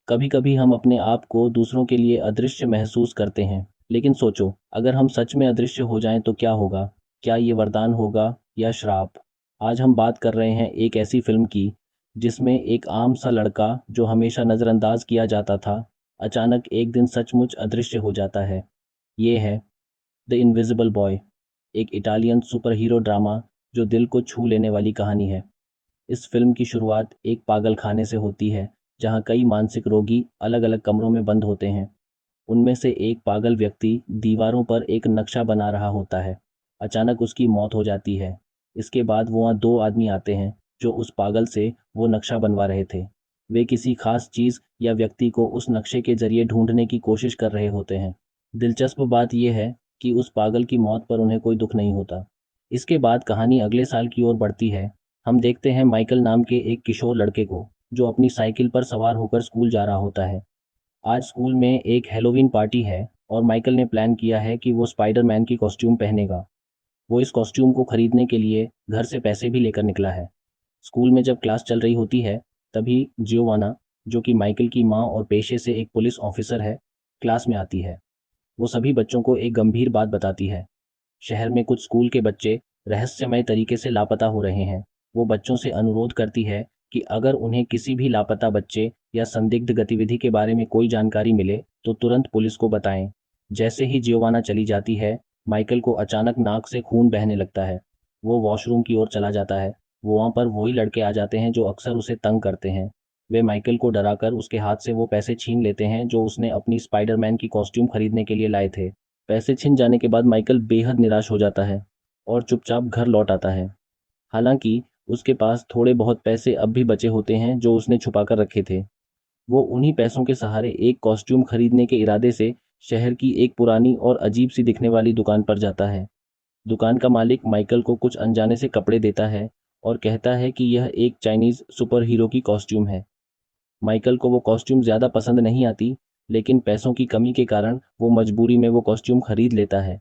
कभी कभी हम अपने आप को दूसरों के लिए अदृश्य महसूस करते हैं, लेकिन सोचो, अगर हम सच में अदृश्य हो जाएं तो क्या होगा? क्या ये वरदान होगा या श्राप? आज हम बात कर रहे हैं एक ऐसी फिल्म की जिसमें एक आम सा लड़का जो हमेशा नज़रअंदाज किया जाता था, अचानक एक दिन सचमुच अदृश्य हो जाता है। ये है द इनविजिबल बॉय, एक इटालियन सुपर हीरो ड्रामा जो दिल को छू लेने वाली कहानी है। इस फिल्म की शुरुआत एक पागल खाने से होती है, जहां कई मानसिक रोगी अलग अलग कमरों में बंद होते हैं। उनमें से एक पागल व्यक्ति दीवारों पर एक नक्शा बना रहा होता है। अचानक उसकी मौत हो जाती है। इसके बाद वहाँ दो आदमी आते हैं जो उस पागल से वो नक्शा बनवा रहे थे। वे किसी खास चीज़ या व्यक्ति को उस नक्शे के जरिए ढूंढने की कोशिश कर रहे होते हैं। दिलचस्प बात यह है कि उस पागल की मौत पर उन्हें कोई दुख नहीं होता। इसके बाद कहानी अगले साल की ओर बढ़ती है। हम देखते हैं माइकल नाम के एक किशोर लड़के को जो अपनी साइकिल पर सवार होकर स्कूल जा रहा होता है। आज स्कूल में एक हैलोवीन पार्टी है और माइकल ने प्लान किया है कि वो स्पाइडरमैन की कॉस्ट्यूम पहनेगा। वो इस कॉस्ट्यूम को खरीदने के लिए घर से पैसे भी लेकर निकला है। स्कूल में जब क्लास चल रही होती है, तभी जियोवाना, जो कि माइकल की माँ और पेशे से एक पुलिस ऑफिसर है, क्लास में आती है। वो सभी बच्चों को एक गंभीर बात बताती है। शहर में कुछ स्कूल के बच्चे रहस्यमय तरीके से लापता हो रहे हैं। वो बच्चों से अनुरोध करती है कि अगर उन्हें किसी भी लापता बच्चे या संदिग्ध गतिविधि के बारे में कोई जानकारी मिले तो तुरंत पुलिस को बताएं। जैसे ही जियोवाना चली जाती है, माइकल को अचानक नाक से खून बहने लगता है। वो वॉशरूम की ओर चला जाता है। वहाँ पर वही लड़के आ जाते हैं जो अक्सर उसे तंग करते हैं। वे माइकल को डराकर उसके हाथ से वो पैसे छीन लेते हैं जो उसने अपनी स्पाइडरमैन की कॉस्ट्यूम खरीदने के लिए लाए थे। पैसे छिन जाने के बाद माइकल बेहद निराश हो जाता है और चुपचाप घर लौट आता है। हालांकि उसके पास थोड़े बहुत पैसे अब भी बचे होते हैं जो उसने छुपा कर रखे थे। वो उन्हीं पैसों के सहारे एक कॉस्ट्यूम खरीदने के इरादे से शहर की एक पुरानी और अजीब सी दिखने वाली दुकान पर जाता है। दुकान का मालिक माइकल को कुछ अनजाने से कपड़े देता है और कहता है कि यह एक चाइनीज सुपर हीरो की कॉस्ट्यूम है। माइकल को वो कॉस्ट्यूम ज़्यादा पसंद नहीं आती, लेकिन पैसों की कमी के कारण वो मजबूरी में वो कॉस्ट्यूम खरीद लेता है।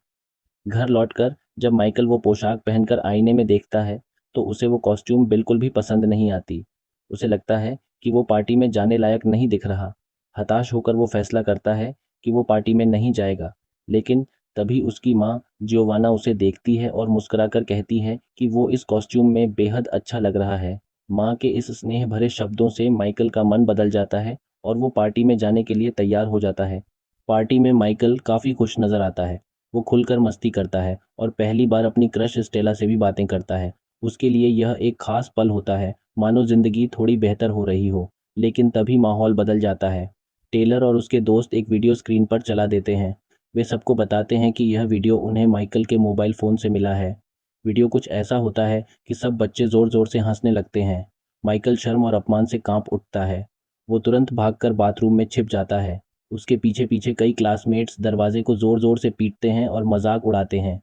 घर लौटकर जब माइकल वो पोशाक पहनकर आईने में देखता है, तो उसे वो कॉस्ट्यूम बिल्कुल भी पसंद नहीं आती। उसे लगता है कि वो पार्टी में जाने लायक नहीं दिख रहा। हताश होकर वो फैसला करता है कि वो पार्टी में नहीं जाएगा। लेकिन तभी उसकी माँ जियोवाना उसे देखती है और मुस्कुराकर कहती है कि वो इस कॉस्ट्यूम में बेहद अच्छा लग रहा है। माँ के इस स्नेह भरे शब्दों से माइकल का मन बदल जाता है और वो पार्टी में जाने के लिए तैयार हो जाता है। पार्टी में माइकल काफ़ी खुश नजर आता है। वो खुलकर मस्ती करता है और पहली बार अपनी क्रश स्टेला से भी बातें करता है। उसके लिए यह एक खास पल होता है, मानो जिंदगी थोड़ी बेहतर हो रही हो। लेकिन तभी माहौल बदल जाता है। टेलर और उसके दोस्त एक वीडियो स्क्रीन पर चला देते हैं। वे सबको बताते हैं कि यह वीडियो उन्हें माइकल के मोबाइल फ़ोन से मिला है। वीडियो कुछ ऐसा होता है कि सब बच्चे ज़ोर ज़ोर से हंसने लगते हैं। माइकल शर्म और अपमान से कांप उठता है। वो तुरंत भागकर बाथरूम में छिप जाता है। उसके पीछे पीछे कई क्लासमेट्स दरवाजे को जोर जोर से पीटते हैं और मजाक उड़ाते हैं।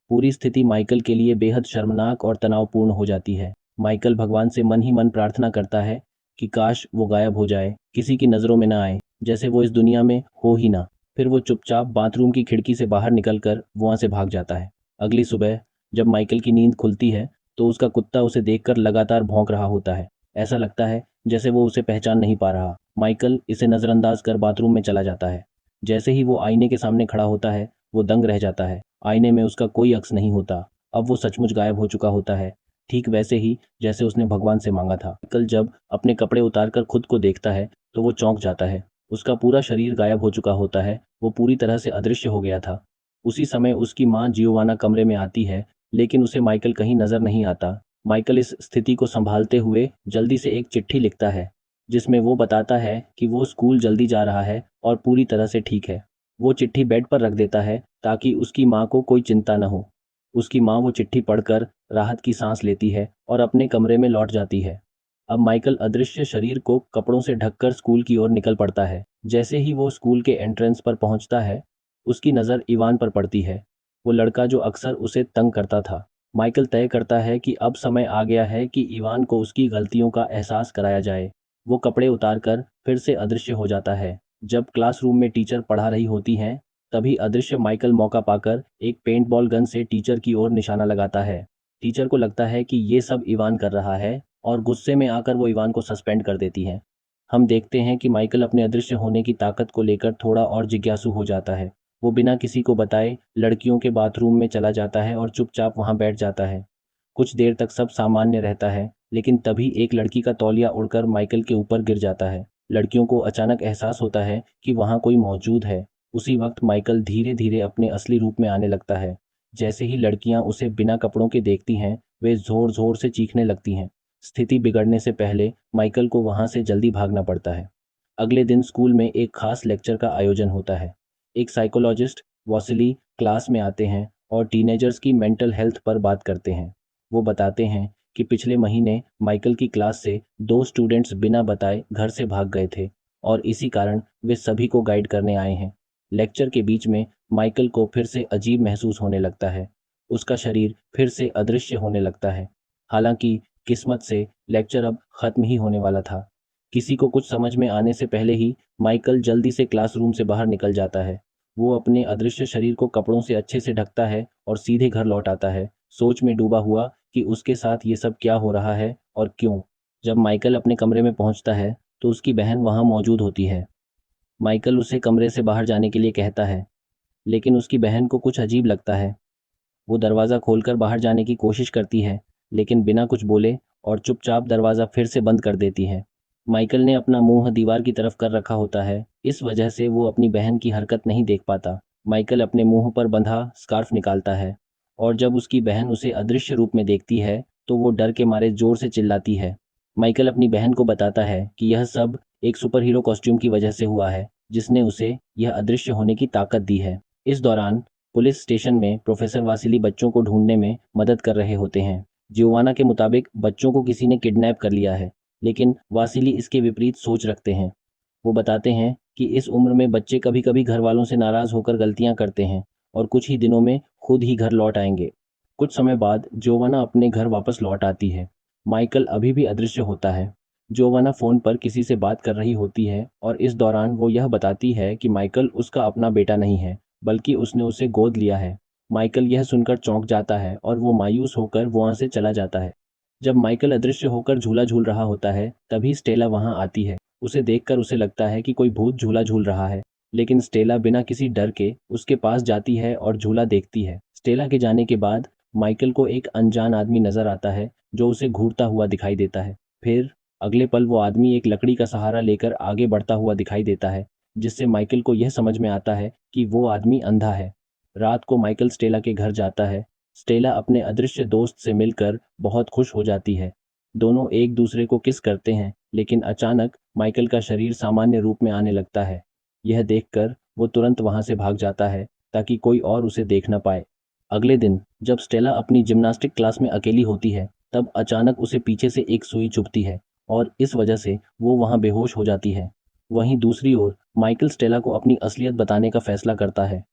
पूरी स्थिति माइकल के लिए बेहद शर्मनाक और तनावपूर्ण हो जाती है। माइकल भगवान से मन ही मन प्रार्थना करता है कि काश वो गायब हो जाए, किसी की नज़रों में ना आए, जैसे वो इस दुनिया में हो ही ना। फिर वो चुपचाप बाथरूम की खिड़की से बाहर निकलकर वहाँ से भाग जाता है। अगली सुबह जब माइकल की नींद खुलती है, तो उसका कुत्ता उसे देखकर लगातार भौंक रहा होता है। ऐसा लगता है जैसे वो उसे पहचान नहीं पा रहा। माइकल इसे नज़रअंदाज कर बाथरूम में चला जाता है। जैसे ही वो आईने के सामने खड़ा होता है, वो दंग रह जाता है। आईने में उसका कोई अक्स नहीं होता। अब वो सचमुच गायब हो चुका होता है, ठीक वैसे ही जैसे उसने भगवान से मांगा था। कल जब अपने कपड़े उतारकर खुद को देखता है, तो वो चौंक जाता है। उसका पूरा शरीर गायब हो चुका होता है। वो पूरी तरह से अदृश्य हो गया था। उसी समय उसकी माँ जियोवाना कमरे में आती है, लेकिन उसे माइकल कहीं नजर नहीं आता। माइकल इस स्थिति को संभालते हुए जल्दी से एक चिट्ठी लिखता है, जिसमें वो बताता है कि वो स्कूल जल्दी जा रहा है और पूरी तरह से ठीक है। वो चिट्ठी बेड पर रख देता है ताकि उसकी माँ को कोई चिंता न हो। उसकी माँ वो चिट्ठी पढ़कर राहत की सांस लेती है और अपने कमरे में लौट जाती है। अब माइकल अदृश्य शरीर को कपड़ों से ढककर स्कूल की ओर निकल पड़ता है। जैसे ही वो स्कूल के एंट्रेंस पर पहुंचता है, उसकी नज़र इवान पर पड़ती है, वो लड़का जो अक्सर उसे तंग करता था। माइकल तय करता है कि अब समय आ गया है कि इवान को उसकी गलतियों का एहसास कराया जाए। वो कपड़े उतारकर फिर से अदृश्य हो जाता है। जब क्लासरूम में टीचर पढ़ा रही होती हैं, तभी अदृश्य माइकल मौका पाकर एक पेंटबॉल गन से टीचर की ओर निशाना लगाता है। टीचर को लगता है कि ये सब इवान कर रहा है और गुस्से में आकर वो इवान को सस्पेंड कर देती है। हम देखते हैं कि माइकल अपने अदृश्य होने की ताकत को लेकर थोड़ा और जिज्ञासु हो जाता है। वो बिना किसी को बताए लड़कियों के बाथरूम में चला जाता है और चुपचाप वहां बैठ जाता है। कुछ देर तक सब सामान्य रहता है, लेकिन तभी एक लड़की का तौलिया उड़कर माइकल के ऊपर गिर जाता है। लड़कियों को अचानक एहसास होता है कि वहां कोई मौजूद है। उसी वक्त माइकल धीरे धीरे अपने असली रूप में आने लगता है। जैसे ही लड़कियां उसे बिना कपड़ों के देखती हैं, वे जोर जोर से चीखने लगती हैं। स्थिति बिगड़ने से पहले माइकल को वहां से जल्दी भागना पड़ता है। अगले दिन स्कूल में एक खास लेक्चर का आयोजन होता है। एक साइकोलॉजिस्ट वॉसिली क्लास में आते हैं और टीनेजर्स की मेंटल हेल्थ पर बात करते हैं। वो बताते हैं कि पिछले महीने माइकल की क्लास से 2 स्टूडेंट्स बिना बताए घर से भाग गए थे और इसी कारण वे सभी को गाइड करने आए हैं। लेक्चर के बीच में माइकल को फिर से अजीब महसूस होने लगता है। उसका शरीर फिर से अदृश्य होने लगता है। हालांकि किस्मत से लेक्चर अब खत्म ही होने वाला था। किसी को कुछ समझ में आने से पहले ही माइकल जल्दी से क्लासरूम से बाहर निकल जाता है। वो अपने अदृश्य शरीर को कपड़ों से अच्छे से ढकता है और सीधे घर लौट आता है, सोच में डूबा हुआ कि उसके साथ ये सब क्या हो रहा है और क्यों। जब माइकल अपने कमरे में पहुंचता है तो उसकी बहन वहां मौजूद होती है। माइकल उसे कमरे से बाहर जाने के लिए कहता है, लेकिन उसकी बहन को कुछ अजीब लगता है। वो दरवाज़ा खोलकर बाहर जाने की कोशिश करती है, लेकिन बिना कुछ बोले और चुपचाप दरवाज़ा फिर से बंद कर देती है। माइकल ने अपना मुंह दीवार की तरफ कर रखा होता है, इस वजह से वो अपनी बहन की हरकत नहीं देख पाता। माइकल अपने मुंह पर बंधा स्कार्फ निकालता है और जब उसकी बहन उसे अदृश्य रूप में देखती है तो वो डर के मारे जोर से चिल्लाती है। माइकल अपनी बहन को बताता है कि यह सब एक सुपर हीरो कॉस्ट्यूम की वजह से हुआ है, जिसने उसे यह अदृश्य होने की ताकत दी है। इस दौरान पुलिस स्टेशन में प्रोफेसर वासिली बच्चों को ढूंढने में मदद कर रहे होते हैं। जियोवाना के मुताबिक बच्चों को किसी ने किडनैप कर लिया है, लेकिन वासिली इसके विपरीत सोच रखते हैं। वो बताते हैं कि इस उम्र में बच्चे कभी कभी घर वालों से नाराज होकर गलतियां करते हैं और कुछ ही दिनों में खुद ही घर लौट आएंगे। कुछ समय बाद जोवाना अपने घर वापस लौट आती है। माइकल अभी भी अदृश्य होता है। जोवाना फोन पर किसी से बात कर रही होती है और इस दौरान वो यह बताती है कि माइकल उसका अपना बेटा नहीं है, बल्कि उसने उसे गोद लिया है। माइकल यह सुनकर चौंक जाता है और वो मायूस होकर वहां से चला जाता है। जब माइकल अदृश्य होकर झूला झूल रहा होता है, तभी स्टेला वहां आती है। उसे देखकर उसे लगता है कि कोई भूत झूला झूल रहा है, लेकिन स्टेला बिना किसी डर के उसके पास जाती है और झूला देखती है। स्टेला के जाने के बाद माइकल को एक अनजान आदमी नजर आता है जो उसे घूरता हुआ दिखाई देता है। फिर अगले पल वो आदमी एक लकड़ी का सहारा लेकर आगे बढ़ता हुआ दिखाई देता है, जिससे माइकल को यह समझ में आता है कि वो आदमी अंधा है। रात को माइकल स्टेला के घर जाता है। स्टेला अपने अदृश्य दोस्त से मिलकर बहुत खुश हो जाती है। दोनों एक दूसरे को किस करते हैं, लेकिन अचानक माइकल का शरीर सामान्य रूप में आने लगता है। यह देखकर वो तुरंत वहां से भाग जाता है ताकि कोई और उसे देख न पाए। अगले दिन जब स्टेला अपनी जिम्नास्टिक क्लास में अकेली होती है, तब अचानक उसे पीछे से एक सुई चुभती है और इस वजह से वो वहां बेहोश हो जाती है। वहीं दूसरी ओर माइकल स्टेला को अपनी असलियत बताने का फैसला करता है।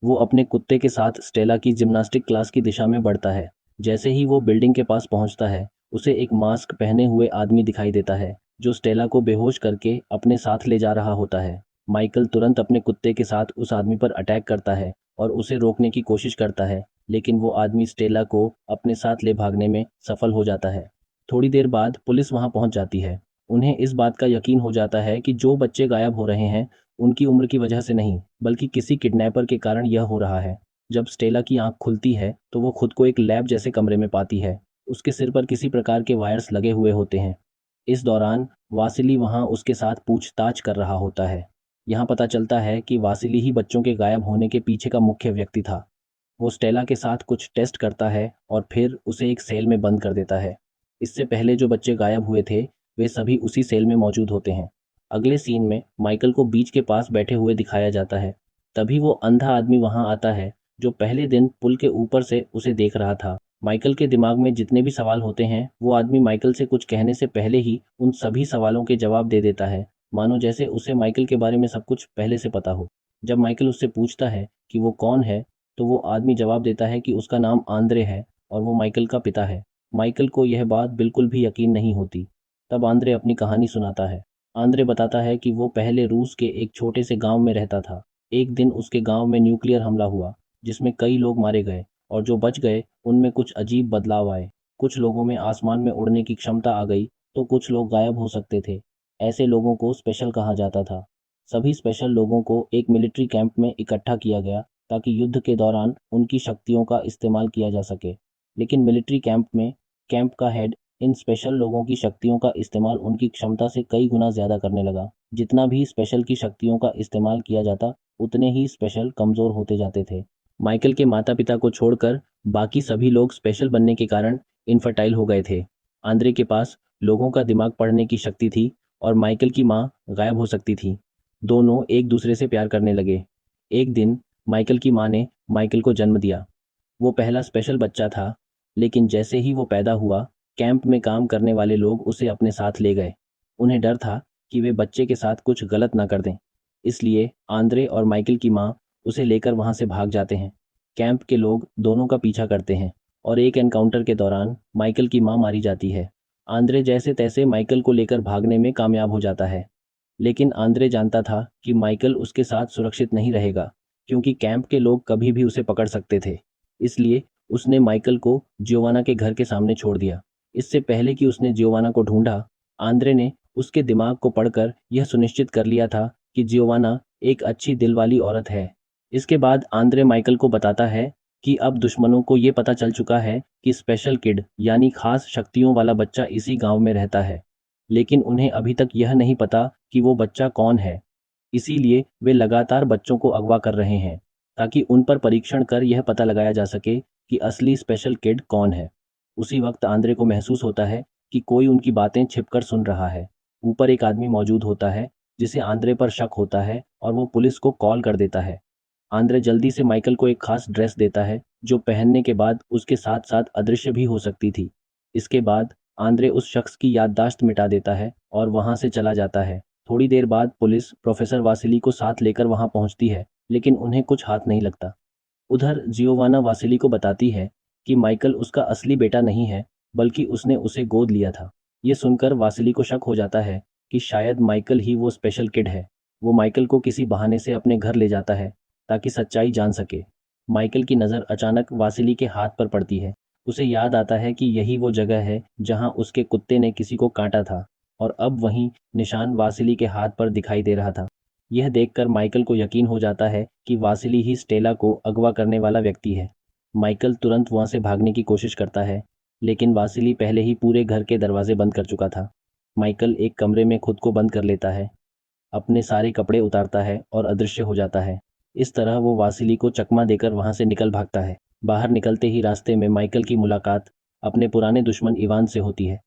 वो अपने कुत्ते के साथ स्टेला की जिम्नास्टिक क्लास की दिशा में बढ़ता है। जैसे ही वो बिल्डिंग के पास पहुंचता है, उसे एक मास्क पहने हुए आदमी दिखाई देता है जो स्टेला को बेहोश करके अपने साथ ले जा रहा होता है। माइकल तुरंत अपने कुत्ते के साथ उस आदमी पर अटैक करता है और उसे रोकने की कोशिश करता है, लेकिन वो आदमी स्टेला को अपने साथ ले भागने में सफल हो जाता है। थोड़ी देर बाद पुलिस वहां पहुंच जाती है। उन्हें इस बात का यकीन हो जाता है कि जो बच्चे गायब हो रहे हैं उनकी उम्र की वजह से नहीं, बल्कि किसी किडनैपर के कारण यह हो रहा है। जब स्टेला की आंख खुलती है तो वो खुद को एक लैब जैसे कमरे में पाती है। उसके सिर पर किसी प्रकार के वायर्स लगे हुए होते हैं। इस दौरान वासिली वहां उसके साथ पूछताछ कर रहा होता है। यहाँ पता चलता है कि वासिली ही बच्चों के गायब होने के पीछे का मुख्य व्यक्ति था। वो स्टेला के साथ कुछ टेस्ट करता है और फिर उसे एक सेल में बंद कर देता है। इससे पहले जो बच्चे गायब हुए थे, वे सभी उसी सेल में मौजूद होते हैं। अगले सीन में माइकल को बीच के पास बैठे हुए दिखाया जाता है। तभी वो अंधा आदमी वहां आता है जो पहले दिन पुल के ऊपर से उसे देख रहा था। माइकल के दिमाग में जितने भी सवाल होते हैं, वो आदमी माइकल से कुछ कहने से पहले ही उन सभी सवालों के जवाब दे देता है, मानो जैसे उसे माइकल के बारे में सब कुछ पहले से पता हो। जब माइकल उससे पूछता है कि वो कौन है, तो वो आदमी जवाब देता है कि उसका नाम आंद्रे है और वो माइकल का पिता है। माइकल को यह बात बिल्कुल भी यकीन नहीं होती। तब आंद्रे अपनी कहानी सुनाता है। आंद्रे बताता है कि वो पहले रूस के एक छोटे से गांव में रहता था। एक दिन उसके गांव में न्यूक्लियर हमला हुआ, जिसमें कई लोग मारे गए और जो बच गए उनमें कुछ अजीब बदलाव आए। कुछ लोगों में आसमान में उड़ने की क्षमता आ गई, तो कुछ लोग गायब हो सकते थे। ऐसे लोगों को स्पेशल कहा जाता था। सभी स्पेशल लोगों को एक मिलिट्री कैंप में इकट्ठा किया गया ताकि युद्ध के दौरान उनकी शक्तियों का इस्तेमाल किया जा सके। लेकिन मिलिट्री कैंप में कैंप का हेड इन स्पेशल लोगों की शक्तियों का इस्तेमाल उनकी क्षमता से कई गुना ज़्यादा करने लगा। जितना भी स्पेशल की शक्तियों का इस्तेमाल किया जाता, उतने ही स्पेशल कमज़ोर होते जाते थे। माइकल के माता-पिता को छोड़कर बाकी सभी लोग स्पेशल बनने के कारण इनफर्टाइल हो गए थे। आंद्रे के पास लोगों का दिमाग पढ़ने की शक्ति थी और माइकल की माँ गायब हो सकती थी। दोनों एक दूसरे से प्यार करने लगे। एक दिन माइकल की माँ ने माइकल को जन्म दिया। वो पहला स्पेशल बच्चा था, लेकिन जैसे ही वो पैदा हुआ, कैंप में काम करने वाले लोग उसे अपने साथ ले गए। उन्हें डर था कि वे बच्चे के साथ कुछ गलत ना कर दें। इसलिए आंद्रे और माइकल की माँ उसे लेकर वहाँ से भाग जाते हैं। कैंप के लोग दोनों का पीछा करते हैं और एक एनकाउंटर के दौरान माइकल की माँ मारी जाती है। आंद्रे जैसे तैसे माइकल को लेकर भागने में कामयाब हो जाता है, लेकिन आंद्रे जानता था कि माइकल उसके साथ सुरक्षित नहीं रहेगा, क्योंकि कैंप के लोग कभी भी उसे पकड़ सकते थे। इसलिए उसने माइकल को जियोवाना के घर के सामने छोड़ दिया। इससे पहले कि उसने जियोवाना को ढूंढा, आंद्रे ने उसके दिमाग को पढ़कर यह सुनिश्चित कर लिया था कि जियोवाना एक अच्छी दिल वाली औरत है। इसके बाद आंद्रे माइकल को बताता है कि अब दुश्मनों को ये पता चल चुका है कि स्पेशल किड यानी खास शक्तियों वाला बच्चा इसी गांव में रहता है, लेकिन उन्हें अभी तक यह नहीं पता कि वो बच्चा कौन है। इसीलिए वे लगातार बच्चों को अगवा कर रहे हैं ताकि उन पर परीक्षण कर यह पता लगाया जा सके कि असली स्पेशल किड कौन है। उसी वक्त आंद्रे को महसूस होता है कि कोई उनकी बातें छिपकर सुन रहा है। ऊपर एक आदमी मौजूद होता है जिसे आंद्रे पर शक होता है और वो पुलिस को कॉल कर देता है। आंद्रे जल्दी से माइकल को एक खास ड्रेस देता है जो पहनने के बाद उसके साथ साथ अदृश्य भी हो सकती थी। इसके बाद आंद्रे उस शख्स की याददाश्त मिटा देता है और वहां से चला जाता है। थोड़ी देर बाद पुलिस प्रोफेसर वासिली को साथ लेकर वहां पहुंचती है, लेकिन उन्हें कुछ हाथ नहीं लगता। उधर जियोवाना वासिली को बताती है कि माइकल उसका असली बेटा नहीं है, बल्कि उसने उसे गोद लिया था। ये सुनकर वासिली को शक हो जाता है कि शायद माइकल ही वो स्पेशल किड है। वो माइकल को किसी बहाने से अपने घर ले जाता है ताकि सच्चाई जान सके। माइकल की नज़र अचानक वासिली के हाथ पर पड़ती है। उसे याद आता है कि यही वो जगह है जहां उसके कुत्ते ने किसी को काटा था, और अब वहीं निशान वासिली के हाथ पर दिखाई दे रहा था। यह देखकर माइकल को यकीन हो जाता है कि वासिली ही स्टेला को अगवा करने वाला व्यक्ति है। माइकल तुरंत वहां से भागने की कोशिश करता है, लेकिन वासिली पहले ही पूरे घर के दरवाजे बंद कर चुका था। माइकल एक कमरे में खुद को बंद कर लेता है, अपने सारे कपड़े उतारता है और अदृश्य हो जाता है। इस तरह वो वासिली को चकमा देकर वहां से निकल भागता है। बाहर निकलते ही रास्ते में माइकल की मुलाकात अपने पुराने दुश्मन इवान से होती है।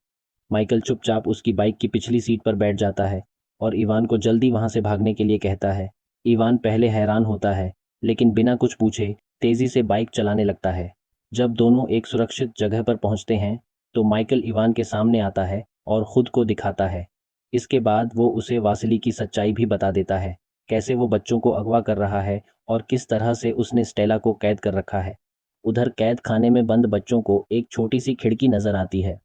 माइकल चुपचाप उसकी बाइक की पिछली सीट पर बैठ जाता है और इवान को जल्दी वहां से भागने के लिए कहता है। इवान पहले हैरान होता है, लेकिन बिना कुछ पूछे तेजी से बाइक चलाने लगता है। जब दोनों एक सुरक्षित जगह पर पहुंचते हैं, तो माइकल इवान के सामने आता है और खुद को दिखाता है। इसके बाद वो उसे वासिली की सच्चाई भी बता देता है, कैसे वो बच्चों को अगवा कर रहा है और किस तरह से उसने स्टेला को कैद कर रखा है। उधर कैद खाने में बंद बच्चों को एक छोटी सी खिड़की नजर आती है।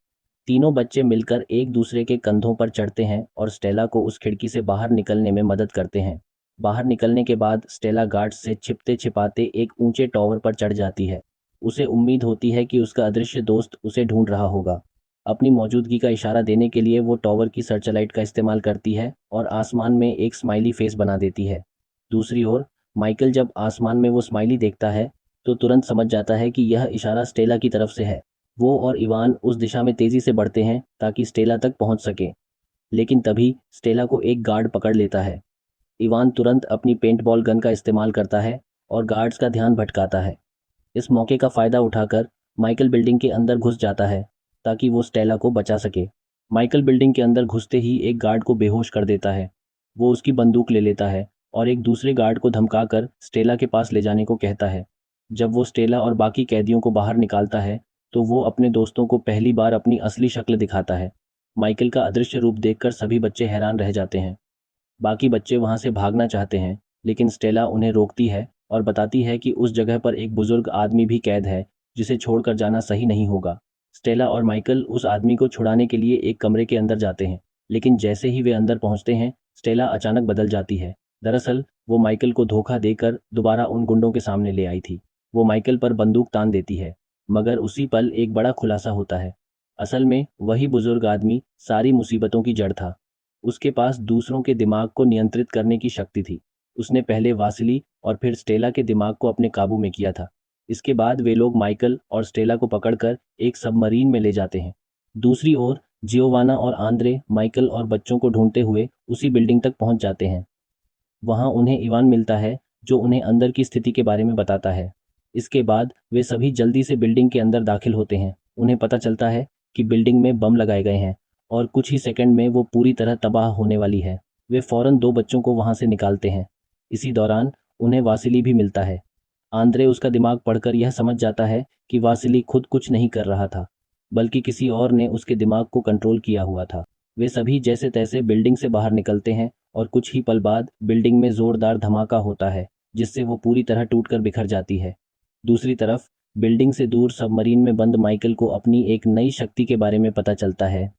तीनों बच्चे मिलकर एक दूसरे के कंधों पर चढ़ते हैं और स्टेला को उस खिड़की से बाहर निकलने में मदद करते हैं। बाहर निकलने के बाद स्टेला गार्ड्स से छिपते छिपाते एक ऊंचे टॉवर पर चढ़ जाती है। उसे उम्मीद होती है कि उसका अदृश्य दोस्त उसे ढूंढ रहा होगा। अपनी मौजूदगी का इशारा देने के लिए वो टॉवर की सर्चलाइट का इस्तेमाल करती है और आसमान में एक स्माइली फेस बना देती है। दूसरी ओर माइकल जब आसमान में वो स्माइली देखता है, तो तुरंत समझ जाता है कि यह इशारा स्टेला की तरफ से है। वो और इवान उस दिशा में तेजी से बढ़ते हैं ताकि स्टेला तक पहुंच सके, लेकिन तभी स्टेला को एक गार्ड पकड़ लेता है। इवान तुरंत अपनी पेंटबॉल गन का इस्तेमाल करता है और गार्ड्स का ध्यान भटकाता है। इस मौके का फायदा उठाकर माइकल बिल्डिंग के अंदर घुस जाता है ताकि वो स्टेला को बचा सके। माइकल बिल्डिंग के अंदर घुसते ही एक गार्ड को बेहोश कर देता है। वो उसकी बंदूक ले लेता है और एक दूसरे गार्ड को धमकाकर स्टेला के पास ले जाने को कहता है। जब वो स्टेला और बाकी कैदियों को बाहर निकालता है, तो वो अपने दोस्तों को पहली बार अपनी असली शक्ल दिखाता है। माइकल का अदृश्य रूप देखकर सभी बच्चे हैरान रह जाते हैं। बाकी बच्चे वहां से भागना चाहते हैं, लेकिन स्टेला उन्हें रोकती है और बताती है कि उस जगह पर एक बुजुर्ग आदमी भी कैद है, जिसे छोड़कर जाना सही नहीं होगा। स्टेला और माइकल उस आदमी को छुड़ाने के लिए एक कमरे के अंदर जाते हैं, लेकिन जैसे ही वे अंदर पहुंचते हैं, स्टेला अचानक बदल जाती है। दरअसल वो माइकल को धोखा देकर दोबारा उन गुंडों के सामने ले आई थी। वो माइकल पर बंदूक तान देती है, मगर उसी पल एक बड़ा खुलासा होता है। असल में वही बुजुर्ग आदमी सारी मुसीबतों की जड़ था। उसके पास दूसरों के दिमाग को नियंत्रित करने की शक्ति थी। उसने पहले वासिली और फिर स्टेला के दिमाग को अपने काबू में किया था। इसके बाद वे लोग माइकल और स्टेला को पकड़कर एक सबमरीन में ले जाते हैं। दूसरी ओर जियोवाना और आंद्रे माइकल और बच्चों को ढूंढते हुए उसी बिल्डिंग तक पहुंच जाते हैं। वहां उन्हें इवान मिलता है, जो उन्हें अंदर की स्थिति के बारे में बताता है। इसके बाद वे सभी जल्दी से बिल्डिंग के अंदर दाखिल होते हैं। उन्हें पता चलता है कि बिल्डिंग में बम लगाए गए हैं और कुछ ही सेकंड में वो पूरी तरह तबाह होने वाली है। वे फौरन दो बच्चों को वहां से निकालते हैं। इसी दौरान उन्हें वासिली भी मिलता है। आंद्रे उसका दिमाग पढ़कर यह समझ जाता है कि वासिली खुद कुछ नहीं कर रहा था, बल्कि किसी और ने उसके दिमाग को कंट्रोल किया हुआ था। वे सभी जैसे तैसे बिल्डिंग से बाहर निकलते हैं और कुछ ही पल बाद बिल्डिंग में जोरदार धमाका होता है, जिससे वो पूरी तरह टूटकर बिखर जाती है। दूसरी तरफ बिल्डिंग से दूर सबमरीन में बंद माइकल को अपनी एक नई शक्ति के बारे में पता चलता है।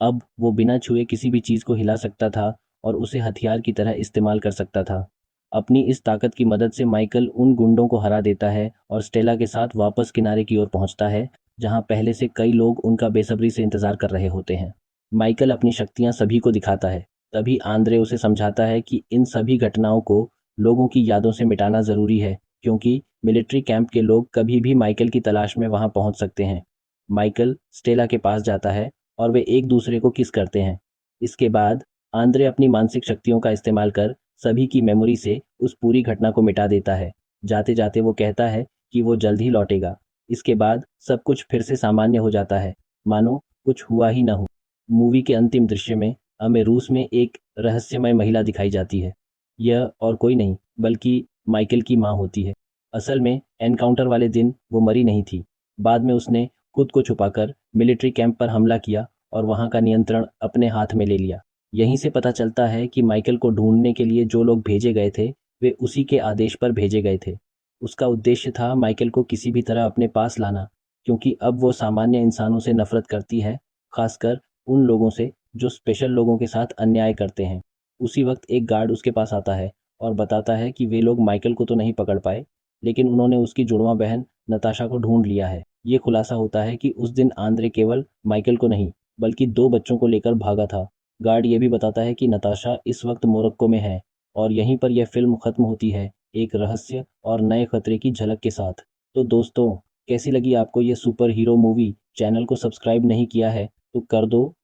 अब वो बिना छुए किसी भी चीज को हिला सकता था और उसे हथियार की तरह इस्तेमाल कर सकता था। अपनी इस ताकत की मदद से माइकल उन गुंडों को हरा देता है और स्टेला के साथ वापस किनारे की ओर पहुंचता है, जहां पहले से कई लोग उनका बेसब्री से इंतजार कर रहे होते हैं। माइकल अपनी शक्तियां सभी को दिखाता है। तभी आंद्रे उसे समझाता है कि इन सभी घटनाओं को लोगों की यादों से मिटाना जरूरी है, क्योंकि मिलिट्री कैंप के लोग कभी भी माइकल की तलाश में वहां पहुंच सकते हैं। माइकल स्टेला के पास जाता है और वे एक दूसरे को किस करते हैं। इसके बाद आंद्रे अपनी मानसिक शक्तियों का इस्तेमाल कर सभी की मेमोरी से उस पूरी घटना को मिटा देता है। जाते जाते वो कहता है कि वो जल्द ही लौटेगा। इसके बाद सब कुछ फिर से सामान्य हो जाता है, मानो कुछ हुआ ही न हो। मूवी के अंतिम दृश्य में हमें रूस में एक रहस्यमय महिला दिखाई जाती है। यह और कोई नहीं बल्कि माइकल की माँ होती है। असल में एनकाउंटर वाले दिन वो मरी नहीं थी। बाद में उसने खुद को छुपाकर मिलिट्री कैंप पर हमला किया और वहां का नियंत्रण अपने हाथ में ले लिया। यहीं से पता चलता है कि माइकल को ढूंढने के लिए जो लोग भेजे गए थे, वे उसी के आदेश पर भेजे गए थे। उसका उद्देश्य था माइकल को किसी भी तरह अपने पास लाना, क्योंकि अब वो सामान्य इंसानों से नफरत करती है, खासकर उन लोगों से जो स्पेशल लोगों के साथ अन्याय करते हैं। उसी वक्त एक गार्ड उसके पास आता है और बताता है कि वे लोग माइकल को तो नहीं पकड़ पाए, लेकिन उन्होंने उसकी जुड़वा बहन नताशा को ढूंढ लिया है। ये खुलासा होता है कि उस दिन आंद्रे केवल माइकल को नहीं, बल्कि दो बच्चों को लेकर भागा था। गार्ड ये भी बताता है कि नताशा इस वक्त मोरक्को में है और यहीं पर यह फिल्म खत्म होती है, एक रहस्य और नए खतरे की झलक के साथ। तो दोस्तों, कैसी लगी आपको ये सुपर हीरो मूवी? चैनल को सब्सक्राइब नहीं किया है तो कर दो